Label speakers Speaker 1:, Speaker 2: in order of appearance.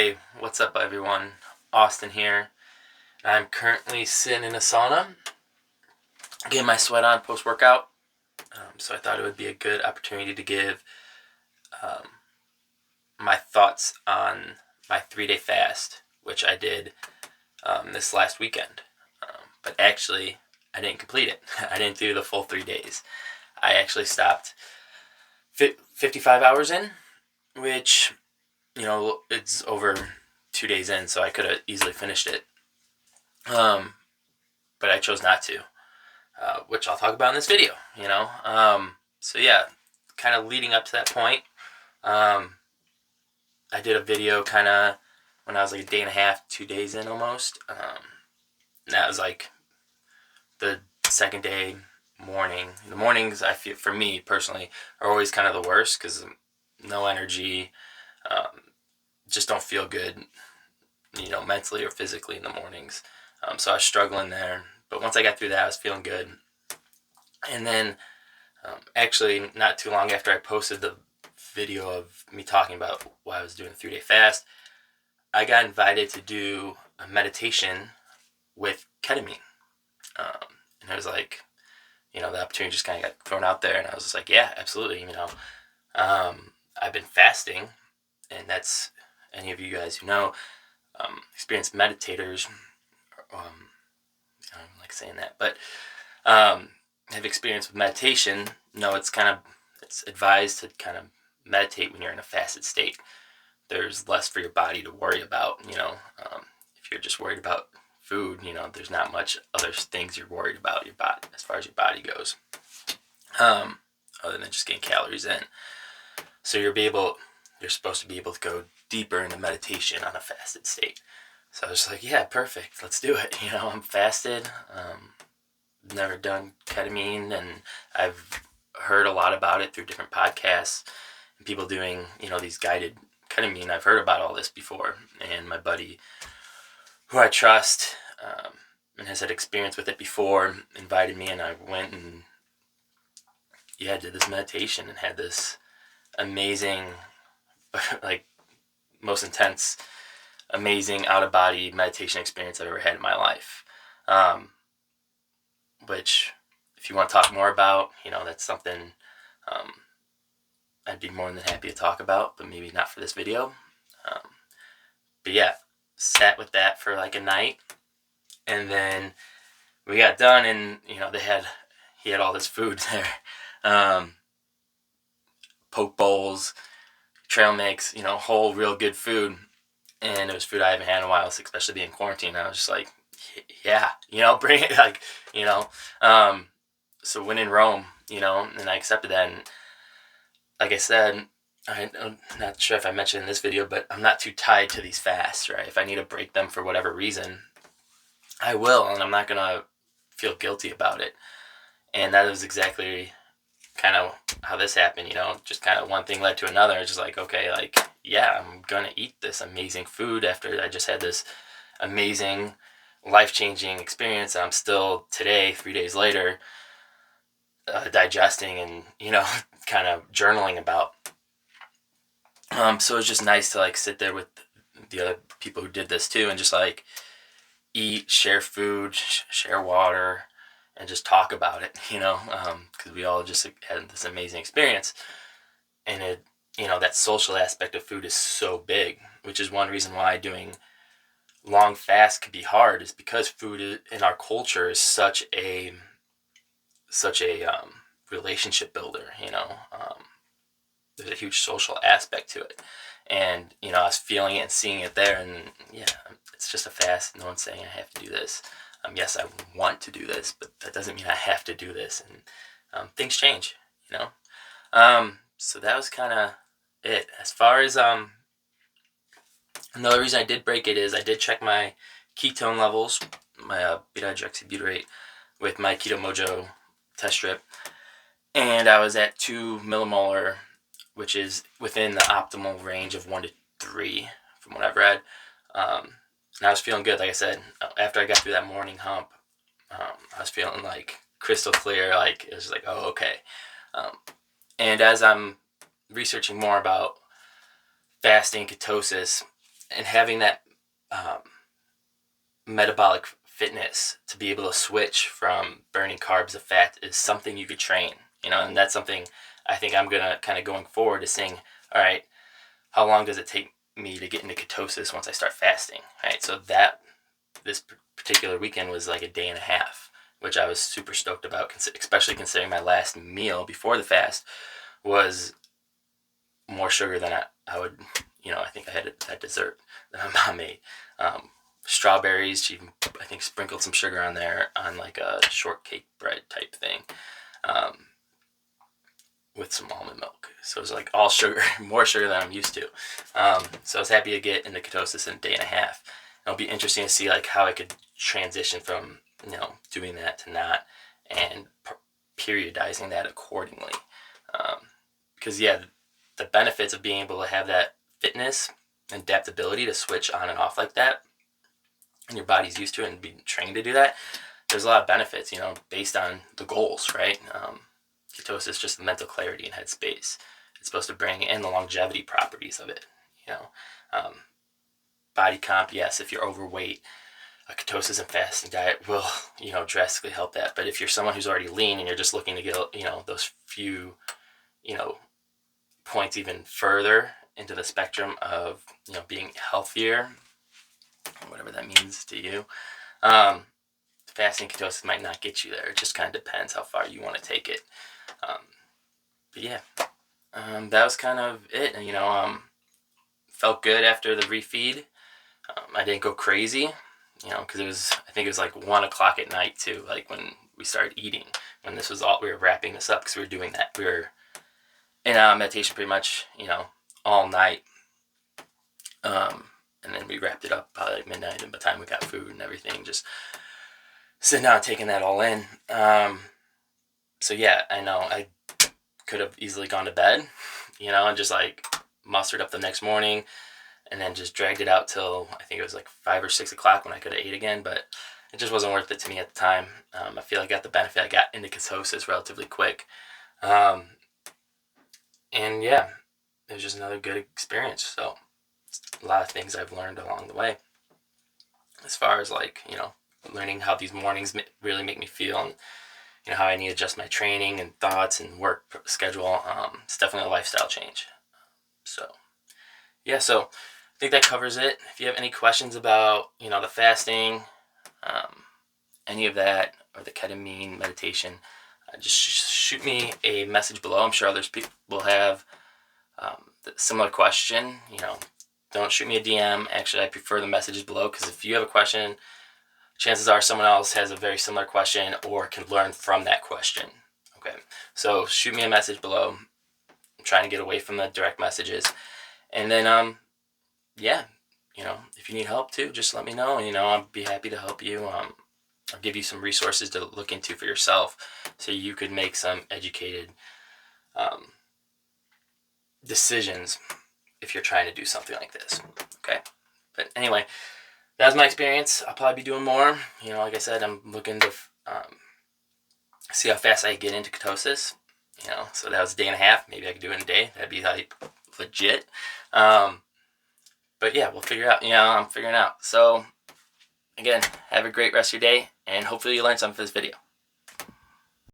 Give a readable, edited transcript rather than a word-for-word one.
Speaker 1: Hey, what's up, everyone? Austin here. I'm currently sitting in a sauna, getting my sweat on post workout. So I thought it would be a good opportunity to give um, my thoughts on my 3-day fast, which I did this last weekend. But actually, I didn't complete it. I didn't do the full 3 days. I actually stopped 55 hours in, which, it's over 2 days in, so I could have easily finished it. But I chose not to, which I'll talk about in this video, So yeah, kind of leading up to that point, I did a video kind of when I was like a day and a half, 2 days in almost. And that was like the second day morning. The mornings, I feel, for me personally, are always kind of the worst because no energy, just don't feel good, mentally or physically in the mornings. So I was struggling there. But once I got through that, I was feeling good. And then, actually, not too long after I posted the video of me talking about why I was doing a 3-day fast, I got invited to do a meditation with ketamine. And it was like, the opportunity just kind of got thrown out there. And I was just like, yeah, absolutely. I've been fasting. And that's, any of you guys who know, experienced meditators, I don't like saying that, but have experience with meditation, it's advised to kind of meditate when you're in a fasted state. There's less for your body to worry about, if you're just worried about food, there's not much other things you're worried about your body as far as your body goes, other than just getting calories in. So you're supposed to be able to go deeper into meditation on a fasted state. So I was like, yeah, perfect. Let's do it. I'm fasted. Never done ketamine, and I've heard a lot about it through different podcasts and people doing, these guided ketamine. I've heard about all this before, and my buddy, who I trust and has had experience with it before, invited me, and I went and did this meditation and had this amazing, like, most intense, amazing out-of-body meditation experience I've ever had in my life. Which, if you want to talk more about, that's something I'd be more than happy to talk about, but maybe not for this video. But yeah, sat with that for like a night, and then we got done, and he had all this food there, poke bowls, trail mix, whole real good food, and it was food I haven't had in a while, especially being quarantined. I was just like, yeah, bring it, like, so when in Rome, and I accepted that, and like I said, I'm not sure if I mentioned in this video, but I'm not too tied to these fasts, right? If I need to break them for whatever reason, I will, and I'm not gonna feel guilty about it. And that was exactly kind of how this happened, just kind of one thing led to another. It's just like, okay, like, yeah, I'm gonna eat this amazing food after I just had this amazing, life-changing experience. I'm still today, 3 days later, digesting and kind of journaling about. So it's just nice to like sit there with the other people who did this too, and just like eat, share food, share water, and just talk about it. Because we all just had this amazing experience, and it, that social aspect of food is so big, which is one reason why doing long fasts can be hard, is because food in our culture is such a relationship builder. There's a huge social aspect to it, and I was feeling it and seeing it there, and yeah, it's just a fast. No one's saying I have to do this. Yes, I want to do this, but that doesn't mean I have to do this, and things change. So that was kind of it. As far as another reason I did break it is I did check my ketone levels, my beta-hydroxybutyrate, with my Keto Mojo test strip, and I was at 2 millimolar, which is within the optimal range of 1 to 3 from what I've read. And I was feeling good, like I said. After I got through that morning hump, I was feeling like crystal clear. Like, it was like, oh, okay. And as I'm researching more about fasting, ketosis, and having that um, metabolic fitness to be able to switch from burning carbs to fat is something you could train, and that's something I think I'm gonna kind of going forward is saying, all right, how long does it take me to get into ketosis once I start fasting, right? So that this particular weekend was like a day and a half, which I was super stoked about, especially considering my last meal before the fast was more sugar than I would, I think I had that dessert that my mom made. Um, Strawberries, she, I think, sprinkled some sugar on there on like a shortcake bread type thing with some almond milk. So it was like all sugar, more sugar than I'm used to. So I was happy to get into ketosis in a day and a half. It'll be interesting to see like how I could transition from doing that to not, and periodizing that accordingly. Because the benefits of being able to have that fitness and adaptability to switch on and off like that, and your body's used to it and being trained to do that, there's a lot of benefits, based on the goals, right? Ketosis is just the mental clarity and headspace. It's supposed to bring in the longevity properties of it, um, body comp, yes, if you're overweight, a ketosis and fasting diet will, drastically help that. But if you're someone who's already lean and you're just looking to get, those few, points even further into the spectrum of, being healthier, whatever that means to you, fasting ketosis might not get you there. It just kind of depends how far you want to take it. But yeah, that was kind of it. Felt good after the refeed. I didn't go crazy, because I think it was like 1:00 at night too, like when we started eating, when this was all, we were wrapping this up because we were doing that. We were in meditation pretty much, all night. And then we wrapped it up by like midnight, and by the time we got food and everything, just sitting down, taking that all in. So yeah, I know I could have easily gone to bed, and just like mustered up the next morning, and then just dragged it out till I think it was like 5 or 6 o'clock when I could have ate again, but it just wasn't worth it to me at the time. I feel like I got the benefit. I got into ketosis relatively quick. And yeah, it was just another good experience. So a lot of things I've learned along the way, as far as like, learning how these mornings really make me feel, and how I need to adjust my training and thoughts and work schedule. It's definitely a lifestyle change. So yeah, so I think that covers it. If you have any questions about, the fasting, any of that, or the ketamine meditation, just shoot me a message below. I'm sure others people will have similar question. Don't shoot me a DM. Actually, I prefer the messages below, because if you have a question, chances are someone else has a very similar question or can learn from that question. Okay, so shoot me a message below. I'm trying to get away from the direct messages. And then, yeah, if you need help too, just let me know. I'll be happy to help you. I'll give you some resources to look into for yourself, so you could make some educated decisions if you're trying to do something like this. Okay, but anyway, that's my experience. I'll probably be doing more. Like I said, I'm looking to see how fast I get into ketosis. So that was a day and a half. Maybe I could do it in a day. That'd be like legit. But yeah, we'll figure out. I'm figuring out. So again, have a great rest of your day, and hopefully you learned something from this video.